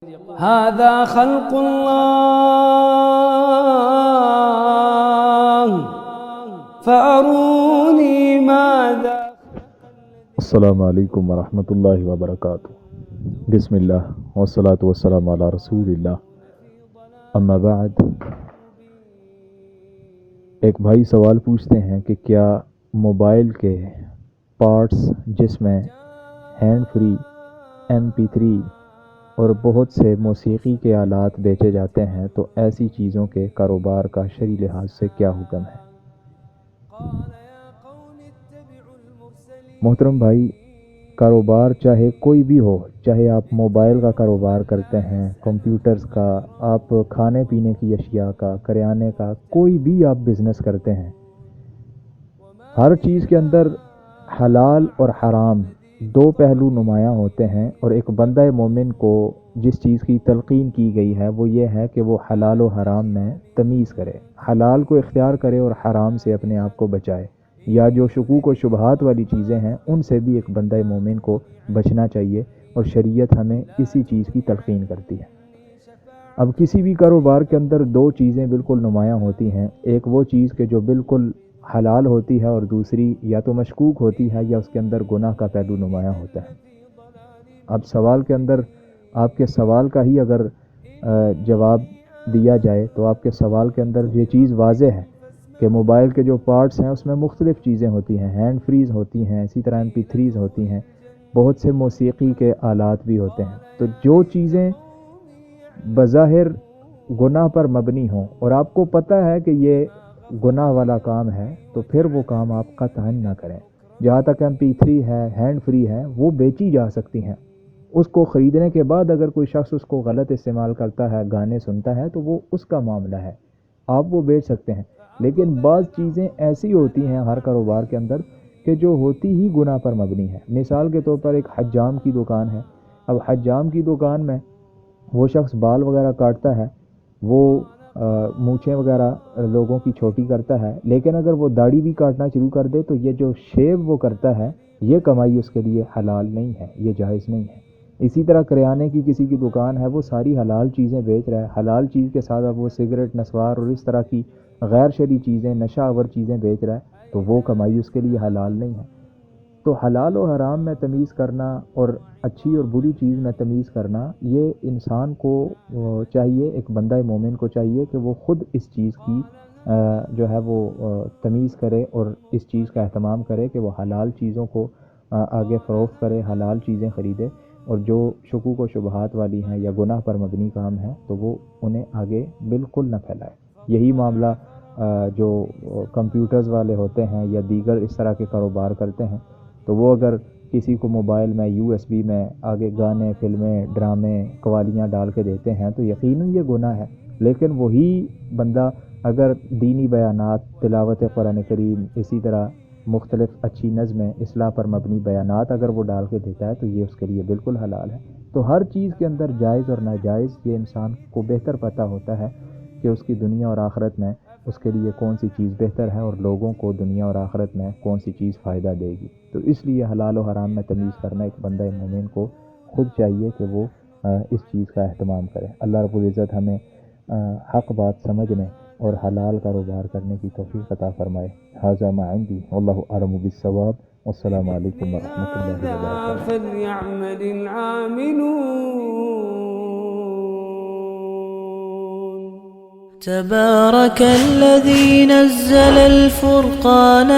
هذا خلق الله فأروني ماذا. السلام علیکم ورحمۃ اللہ وبرکاتہ. بسم اللہ والصلاة والسلام علی رسول اللہ. اما بعد، ایک بھائی سوال پوچھتے ہیں کہ کیا موبائل کے پارٹس جس میں ہینڈ فری، MP3 اور بہت سے موسیقی کے آلات بیچے جاتے ہیں تو ایسی چیزوں کے کاروبار کا شرعی لحاظ سے کیا حکم ہے؟ محترم بھائی، کاروبار چاہے کوئی بھی ہو، چاہے آپ موبائل کا کاروبار کرتے ہیں، کمپیوٹرز کا، آپ کھانے پینے کی اشیاء کا، کریانے کا، کوئی بھی آپ بزنس کرتے ہیں، ہر چیز کے اندر حلال اور حرام دو پہلو نمایاں ہوتے ہیں، اور ایک بندہ مومن کو جس چیز کی تلقین کی گئی ہے وہ یہ ہے کہ وہ حلال و حرام میں تمیز کرے، حلال کو اختیار کرے اور حرام سے اپنے آپ کو بچائے، یا جو شکوک و شبہات والی چیزیں ہیں ان سے بھی ایک بندہ مومن کو بچنا چاہیے، اور شریعت ہمیں اسی چیز کی تلقین کرتی ہے. اب کسی بھی کاروبار کے اندر دو چیزیں بالکل نمایاں ہوتی ہیں، ایک وہ چیز کہ جو بالکل حلال ہوتی ہے، اور دوسری یا تو مشکوک ہوتی ہے یا اس کے اندر گناہ کا پہلو نمایاں ہوتا ہے. اب سوال کے اندر آپ کے سوال کا ہی اگر جواب دیا جائے تو آپ کے سوال کے اندر یہ چیز واضح ہے کہ موبائل کے جو پارٹس ہیں اس میں مختلف چیزیں ہوتی ہیں، ہینڈ فریز ہوتی ہیں، اسی طرح MP3s ہوتی ہیں، بہت سے موسیقی کے آلات بھی ہوتے ہیں. تو جو چیزیں بظاہر گناہ پر مبنی ہوں اور آپ کو پتہ ہے کہ یہ گناہ والا کام ہے تو پھر وہ کام آپ قطعاً نہ کریں. جہاں تک MP3 ہے، ہینڈ فری ہے، وہ بیچی جا سکتی ہیں. اس کو خریدنے کے بعد اگر کوئی شخص اس کو غلط استعمال کرتا ہے، گانے سنتا ہے، تو وہ اس کا معاملہ ہے، آپ وہ بیچ سکتے ہیں. لیکن بعض چیزیں ایسی ہوتی ہیں ہر کاروبار کے اندر کہ جو ہوتی ہی گناہ پر مبنی ہے. مثال کے طور پر ایک حجام کی دکان ہے. اب حجام کی دکان میں وہ شخص بال وغیرہ کاٹتا ہے، وہ مونچھیں وغیرہ لوگوں کی چھوٹی کرتا ہے، لیکن اگر وہ داڑھی بھی کاٹنا شروع کر دے تو یہ جو شیو وہ کرتا ہے یہ کمائی اس کے لیے حلال نہیں ہے، یہ جائز نہیں ہے. اسی طرح کریانے کی کسی کی دکان ہے، وہ ساری حلال چیزیں بیچ رہا ہے، حلال چیز کے ساتھ اب وہ سگریٹ، نسوار اور اس طرح کی غیر شرعی چیزیں، نشہ آور چیزیں بیچ رہا ہے، تو وہ کمائی اس کے لیے حلال نہیں ہے. تو حلال و حرام میں تمیز کرنا اور اچھی اور بری چیز میں تمیز کرنا، یہ انسان کو چاہیے، ایک بندہ مومن کو چاہیے کہ وہ خود اس چیز کی جو ہے وہ تمیز کرے اور اس چیز کا اہتمام کرے کہ وہ حلال چیزوں کو آگے فروخت کرے، حلال چیزیں خریدے، اور جو شکوک و شبہات والی ہیں یا گناہ پر مبنی کام ہیں تو وہ انہیں آگے بالکل نہ پھیلائے. یہی معاملہ جو کمپیوٹرز والے ہوتے ہیں یا دیگر اس طرح کے کاروبار کرتے ہیں، تو وہ اگر کسی کو موبائل میں USB میں آگے گانے، فلمیں، ڈرامے، قوالیاں ڈال کے دیتے ہیں تو یقیناً یہ گناہ ہے. لیکن وہی بندہ اگر دینی بیانات، تلاوت قرآن کریم، اسی طرح مختلف اچھی نظمیں، اصلاح پر مبنی بیانات اگر وہ ڈال کے دیتا ہے تو یہ اس کے لیے بالکل حلال ہے. تو ہر چیز کے اندر جائز اور ناجائز یہ انسان کو بہتر پتہ ہوتا ہے کہ اس کی دنیا اور آخرت میں اس کے لیے کون سی چیز بہتر ہے اور لوگوں کو دنیا اور آخرت میں کون سی چیز فائدہ دے گی. تو اس لیے حلال و حرام میں تمیز کرنا ایک بندہ مومن کو خود چاہیے کہ وہ اس چیز کا اہتمام کرے. اللہ رب العزت ہمیں حق بات سمجھنے اور حلال کاروبار کرنے کی توفیق عطا فرمائے. ھذا ما عندی واللہ اعلم بالصواب. والسلام علیکم ورحمۃ اللہ وبرکاتہ. فليعمل العاملون. تبارك الذي نزل الفرقان